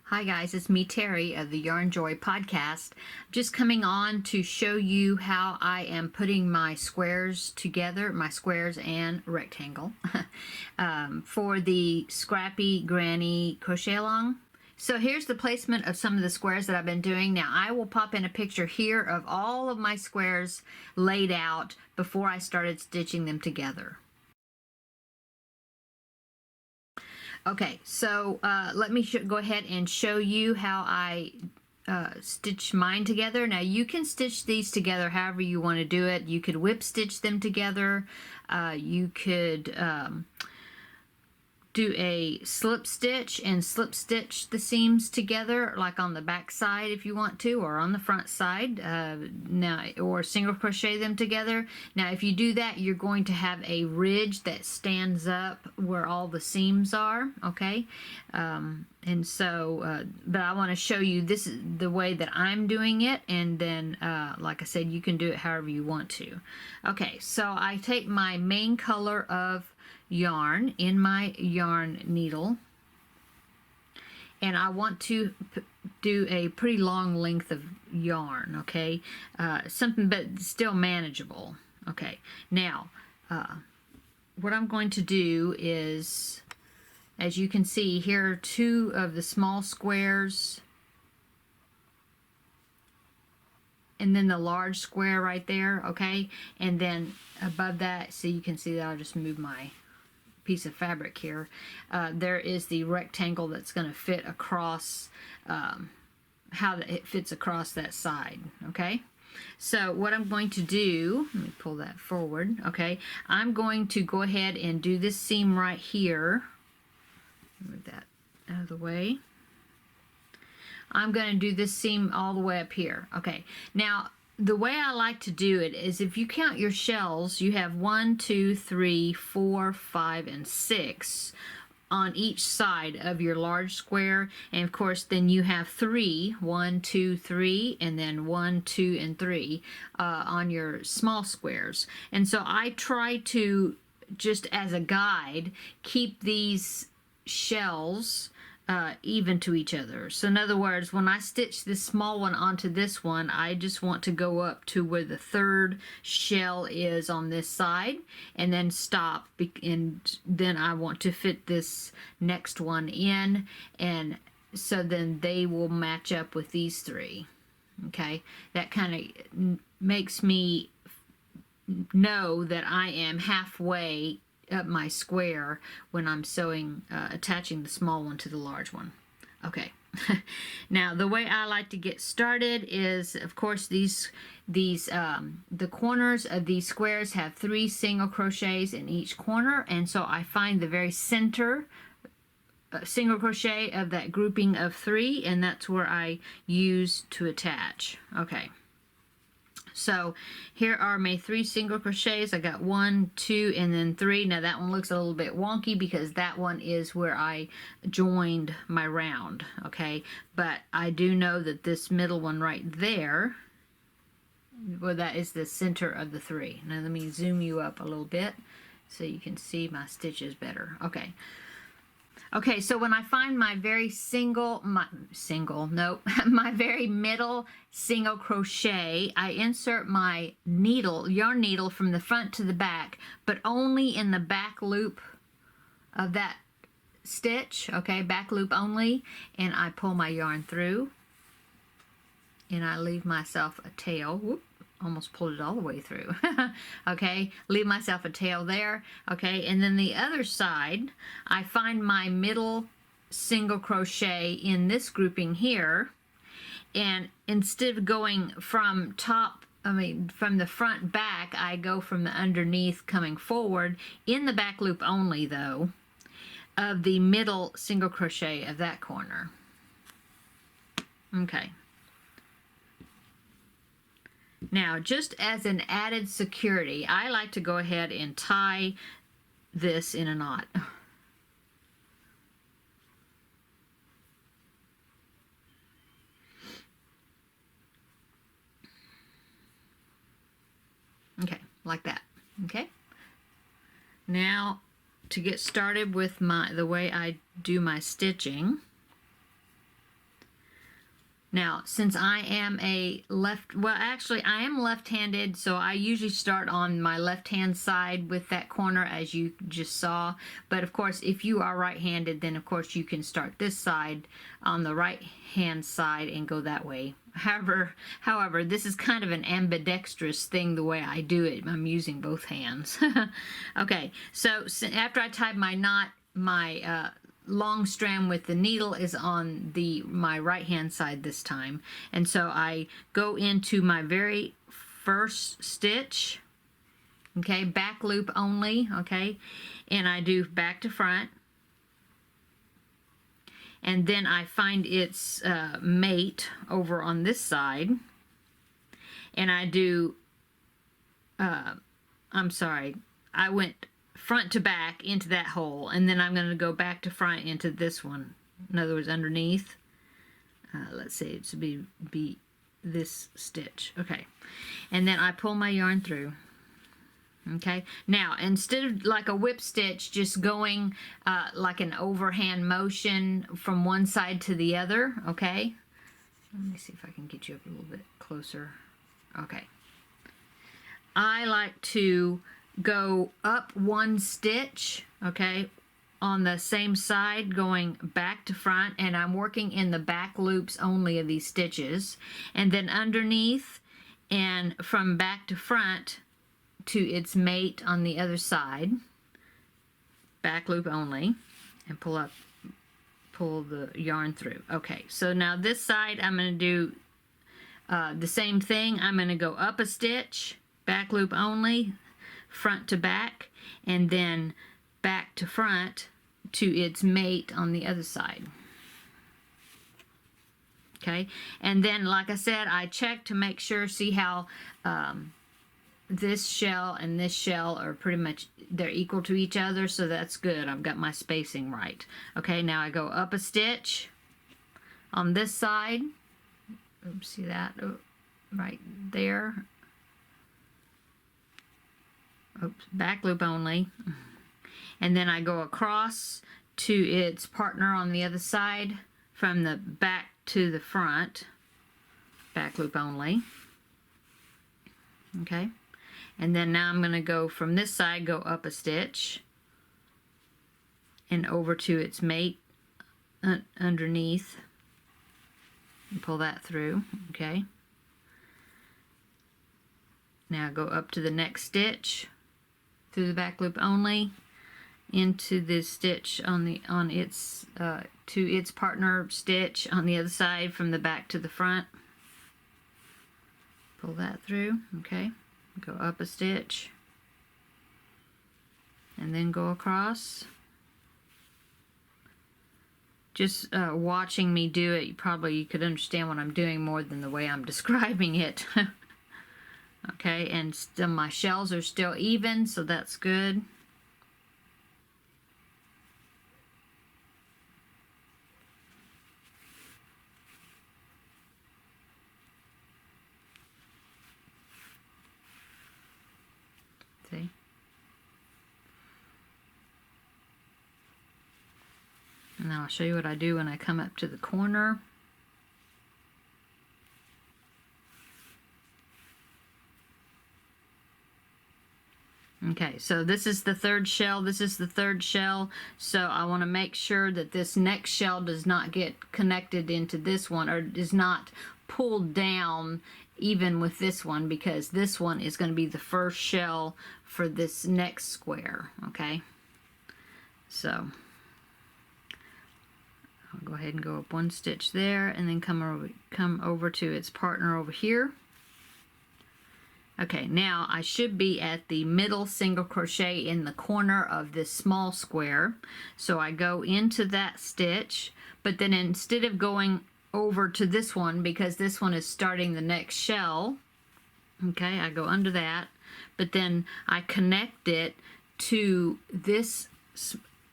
Hi guys, it's me Terri of the Yarnjoy podcast. Just coming on to show you how I am putting my squares together, my squares and rectangle, for the Scrappy Granny crochet along. So here's the placement of some of the squares that I've been doing. Now I will pop in a picture here of all of my squares laid out before I started stitching them together. Okay, so let me go ahead and show you how I stitch mine together. Now you can stitch these together however you want to do it. You could whip stitch them together. You could do a slip stitch and slip stitch the seams together, like on the back side if you want to, or on the front side, or single crochet them together. Now if you do that, you're going to have a ridge that stands up where all the seams are, okay? And so, but I want to show you, this is the way that I'm doing it, and then like I said, you can do it however you want to. Okay, so I take my main color of yarn in my yarn needle, and I want to do a pretty long length of yarn, okay? Something but still manageable. Okay, now what I'm going to do is, as you can see, here are two of the small squares and then the large square right there, okay? And then above that, so you can see that I'll just move my piece of fabric here. There is the rectangle that's going to fit across, how it fits across that side, okay? So what I'm going to do, let me pull that forward, okay? I'm going to go ahead and do this seam right here. Move that out of the way. I'm going to do this seam all the way up here, okay? Now, the way I like to do it is, if you count your shells, you have 1, 2, 3, 4, 5, and 6 on each side of your large square. And of course, then you have 3, 1, 2, 3, and then 1, 2, and 3 on your small squares. And so I try to, just as a guide, keep these shells even to each other. So in other words, when I stitch this small one onto this one, I just want to go up to where the third shell is on this side and then stop, and then I want to fit this next one in, and so then they will match up with these three. Okay, that kind of makes me know that I am halfway up my square when I'm sewing, attaching the small one to the large one. Okay. Now the way I like to get started is, of course, the corners of these squares have 3 single crochets in each corner, and so I find the very center single crochet of that grouping of 3, and that's where I use to attach. Okay. So here are my 3 single crochets. I got 1, 2, and then 3. Now that one looks a little bit wonky because that one is where I joined my round, okay? But I do know that this middle one right there, well, that is the center of the 3. Now let me zoom you up a little bit so you can see my stitches better. Okay. Okay, so when I find my very my very middle single crochet, I insert my needle, yarn needle, from the front to the back, but only in the back loop of that stitch, okay, back loop only, and I pull my yarn through, and I leave myself a tail. Whoop. Almost pulled it all the way through. Okay, leave myself a tail there. Okay, and then the other side, I find my middle single crochet in this grouping here, and instead of going from from the front back, I go from the underneath coming forward, in the back loop only though, of the middle single crochet of that corner. Okay. Now, just as an added security, I like to go ahead and tie this in a knot. Okay, like that. Okay. Now, to get started with the way I do my stitching, Now, since I am I am left-handed, so I usually start on my left-hand side with that corner, as you just saw. But of course, if you are right-handed, then of course you can start this side on the right-hand side and go that way. However, this is kind of an ambidextrous thing the way I do it. I'm using both hands. Okay, so after I tied my knot, my long strand with the needle is on my right hand side this time, and so I go into my very first stitch, okay, back loop only, okay, and I do back to front, and then I find its mate over on this side, and I do I went front to back into that hole, and then I'm going to go back to front into this one, in other words underneath. Let's see, it should be this stitch, okay, and then I pull my yarn through. Okay, now instead of like a whip stitch, just going like an overhand motion from one side to the other, okay, let me see if I can get you up a little bit closer. Okay, I like to go up one stitch, okay, on the same side, going back to front, and I'm working in the back loops only of these stitches, and then underneath and from back to front to its mate on the other side, back loop only, and pull the yarn through. Okay, so now this side I'm going to do the same thing. I'm going to go up a stitch, back loop only, front to back, and then back to front to its mate on the other side. Okay, and then like I said, I check to make sure, see how this shell and this shell are pretty much, they're equal to each other, so that's good. I've got my spacing right. Okay, now I go up a stitch on this side. Oops, see that? Oh, right there. Oops, back loop only, and then I go across to its partner on the other side, from the back to the front, back loop only. Okay, and then now I'm going to go from this side, go up a stitch and over to its mate underneath, and pull that through. Okay, now go up to the next stitch through the back loop only into this stitch on its to its partner stitch on the other side, from the back to the front, pull that through. Okay, go up a stitch and then go across. Just watching me do it, you could understand what I'm doing more than the way I'm describing it. Okay, and still my shells are still even, so that's good. See? And now I'll show you what I do when I come up to the corner. Okay, so this is the third shell, this is the third shell, so I want to make sure that this next shell does not get connected into this one, or is not pulled down even with this one, because this one is going to be the first shell for this next square. Okay, so I'll go ahead and go up one stitch there, and then come over to its partner over here. Okay, now I should be at the middle single crochet in the corner of this small square. So I go into that stitch, but then instead of going over to this one, because this one is starting the next shell, okay, I go under that, but then I connect it to this,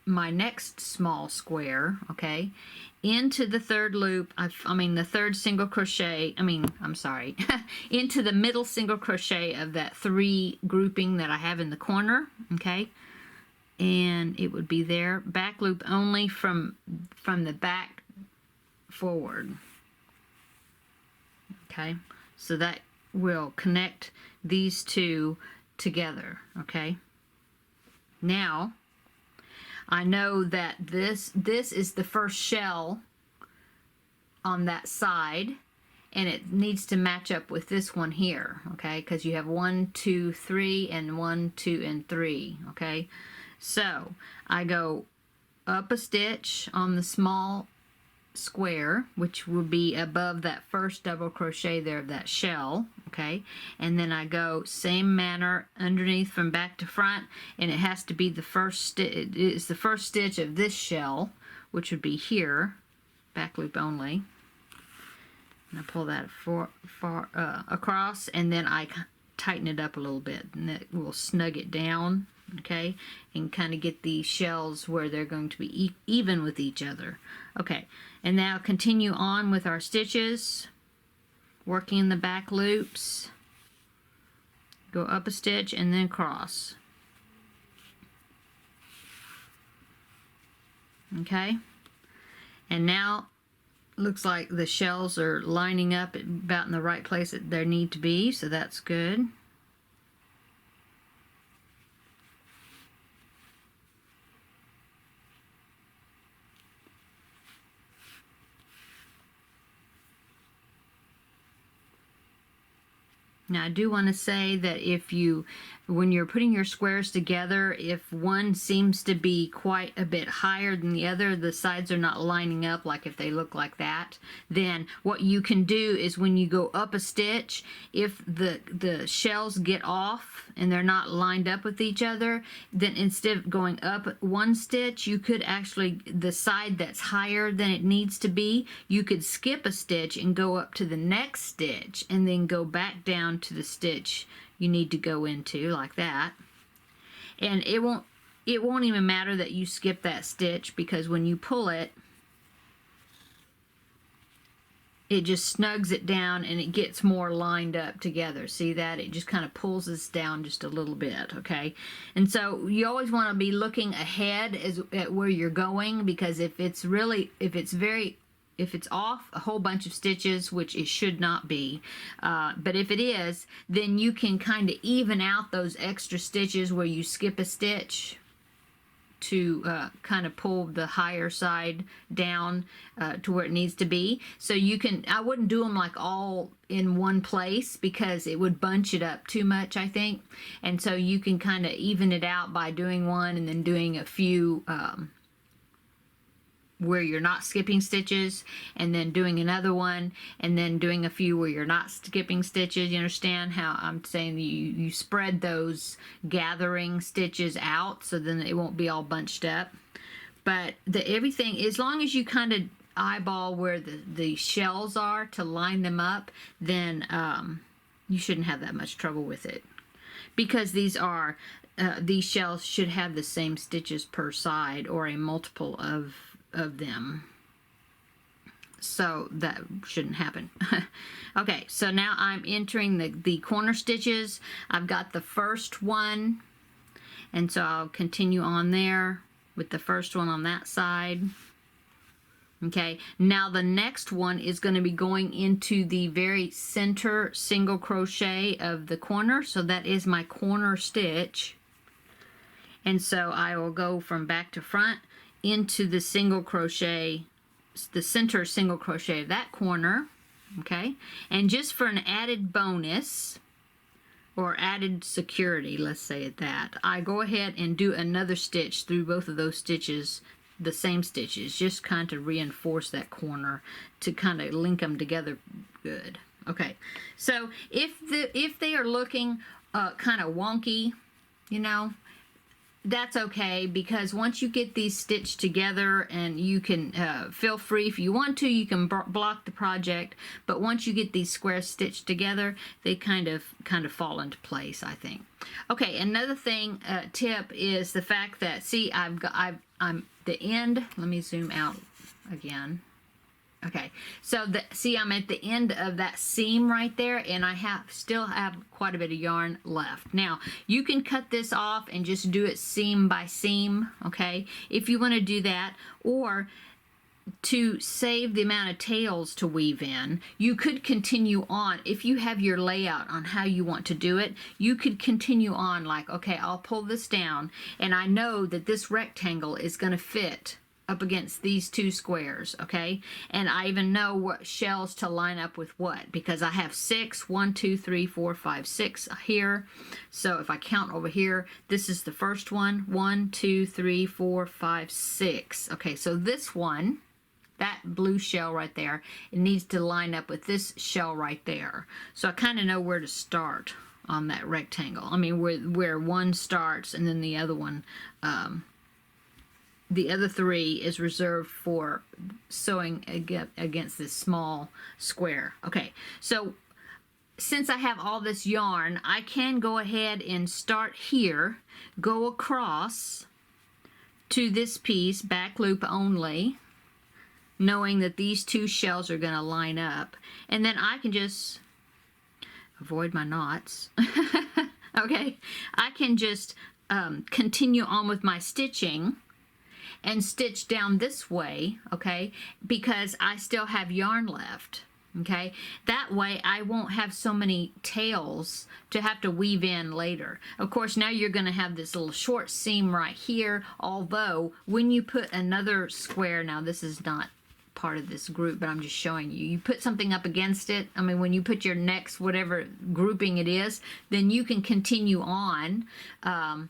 my next small square, okay, into the third loop, the third single crochet, into the middle single crochet of that 3 grouping that I have in the corner, okay, and it would be there, back loop only from the back forward. Okay, so that will connect these two together. Okay, now I know that this is the first shell on that side, and it needs to match up with this one here, okay, because you have 1, 2, 3, and 1, 2, and 3. Okay, so I go up a stitch on the small square, which will be above that first double crochet there of that shell. Okay, and then I go same manner underneath from back to front, and it has to be the first stitch. It's the first stitch of this shell, which would be here, back loop only. And I pull that across, and then I tighten it up a little bit, and it will snug it down. Okay, and kind of get these shells where they're going to be even with each other. Okay, and now continue on with our stitches, working in the back loops. Go up a stitch and then cross. Okay, and now looks like the shells are lining up about in the right place that they need to be, so that's good. Now I do want to say that when you're putting your squares together, if one seems to be quite a bit higher than the other, the sides are not lining up, like if they look like that, then what you can do is when you go up a stitch, if the shells get off and they're not lined up with each other, then instead of going up one stitch, you could actually, the side that's higher than it needs to be, you could skip a stitch and go up to the next stitch and then go back down to the stitch you need to go into, like that. And it won't even matter that you skip that stitch, because when you pull it, it just snugs it down and it gets more lined up together. See that? It just kind of pulls this down just a little bit, okay? And so you always want to be looking ahead at where you're going, because if it's off a whole bunch of stitches, which it should not be, but if it is, then you can kind of even out those extra stitches where you skip a stitch to kind of pull the higher side down to where it needs to be. So you can, I wouldn't do them like all in one place, because it would bunch it up too much, I think. And so you can kind of even it out by doing one and then doing a few where you're not skipping stitches, and then doing another one, and then doing a few where you're not skipping stitches. You understand how I'm saying you spread those gathering stitches out, so then it won't be all bunched up. But everything, as long as you kind of eyeball where the shells are to line them up, then you shouldn't have that much trouble with it, because these shells should have the same stitches per side, or a multiple of them, so that shouldn't happen. Okay, so now I'm entering the corner stitches. I've got the first one, and so I'll continue on there with the first one on that side. Okay, now the next one is going to be going into the very center single crochet of the corner, so that is my corner stitch. And so I will go from back to front into the single crochet, the center single crochet of that corner. Okay, and just for an added bonus or added security, let's say it that, I go ahead and do another stitch through both of those stitches, the same stitches, just kind of reinforce that corner to kind of link them together good. Okay, so if they are looking kind of wonky, you know, that's okay, because once you get these stitched together, and you can feel free, if you want to, you can block the project, but once you get these squares stitched together, they kind of fall into place, I think. Okay, another thing, tip, is the fact that, see, I'm the end, let me zoom out again. Okay, so see, I'm at the end of that seam right there, and I still have quite a bit of yarn left. Now, you can cut this off and just do it seam by seam, okay, if you want to do that, or to save the amount of tails to weave in, you could continue on. If you have your layout on how you want to do it, you could continue on like, okay, I'll pull this down, and I know that this rectangle is going to fit up against these two squares, okay? And I even know what shells to line up with what, because I have 6, 1, 2, 3, 4, 5, 6 here. So if I count over here, this is the first one, 1, 2, 3, 4, 5, 6. Okay, so this one, that blue shell right there, it needs to line up with this shell right there. So I kind of know where to start on that rectangle. I mean, where one starts, and then the other one, the other 3 is reserved for sewing against this small square. Okay, so since I have all this yarn, I can go ahead and start here, go across to this piece, back loop only, knowing that these two shells are going to line up, and then I can just avoid my knots. Okay, I can just continue on with my stitching and stitch down this way, okay, because I still have yarn left. Okay, that way I won't have so many tails to have to weave in later. Of course, now you're going to have this little short seam right here, although when you put another square, now this is not part of this group, but I'm just showing you, you put something up against it. I mean, when you put your next whatever grouping it is, then you can continue on and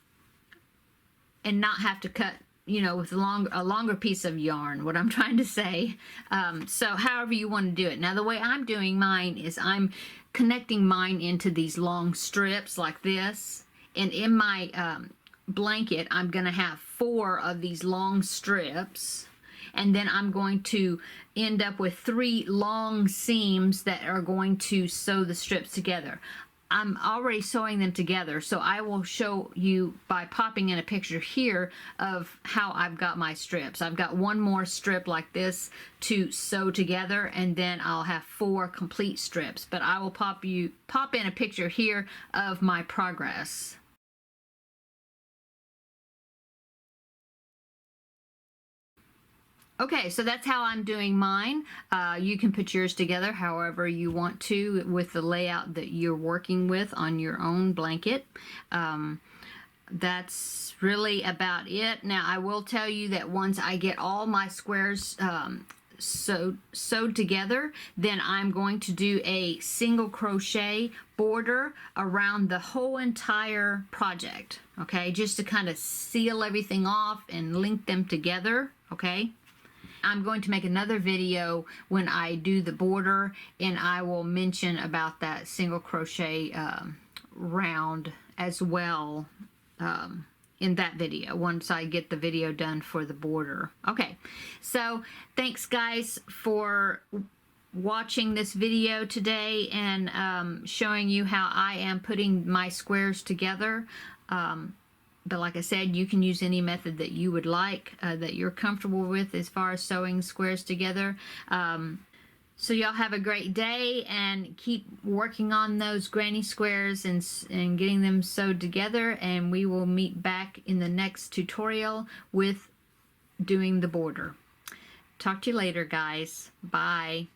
not have to cut, you know, with a longer piece of yarn, what I'm trying to say. So however you want to do it. Now the way I'm doing mine is I'm connecting mine into these long strips like this, and in my blanket I'm going to have 4 of these long strips, and then I'm going to end up with 3 long seams that are going to sew the strips together. I'm already sewing them together, so I will show you by popping in a picture here of how I've got my strips. I've got 1 more strip like this to sew together, and then I'll have 4 complete strips. But I will pop in a picture here of my progress. Okay, so that's how I'm doing mine. You can put yours together however you want to with the layout that you're working with on your own blanket. That's really about it. Now, I will tell you that once I get all my squares sewed together, then I'm going to do a single crochet border around the whole entire project, okay? Just to kind of seal everything off and link them together, okay? I'm going to make another video when I do the border, and I will mention about that single crochet round as well in that video once I get the video done for the border. Okay, so thanks guys for watching this video today and showing you how I am putting my squares together. But like I said, you can use any method that you would like, that you're comfortable with as far as sewing squares together. So y'all have a great day and keep working on those granny squares and getting them sewed together. And we will meet back in the next tutorial with doing the border. Talk to you later, guys. Bye.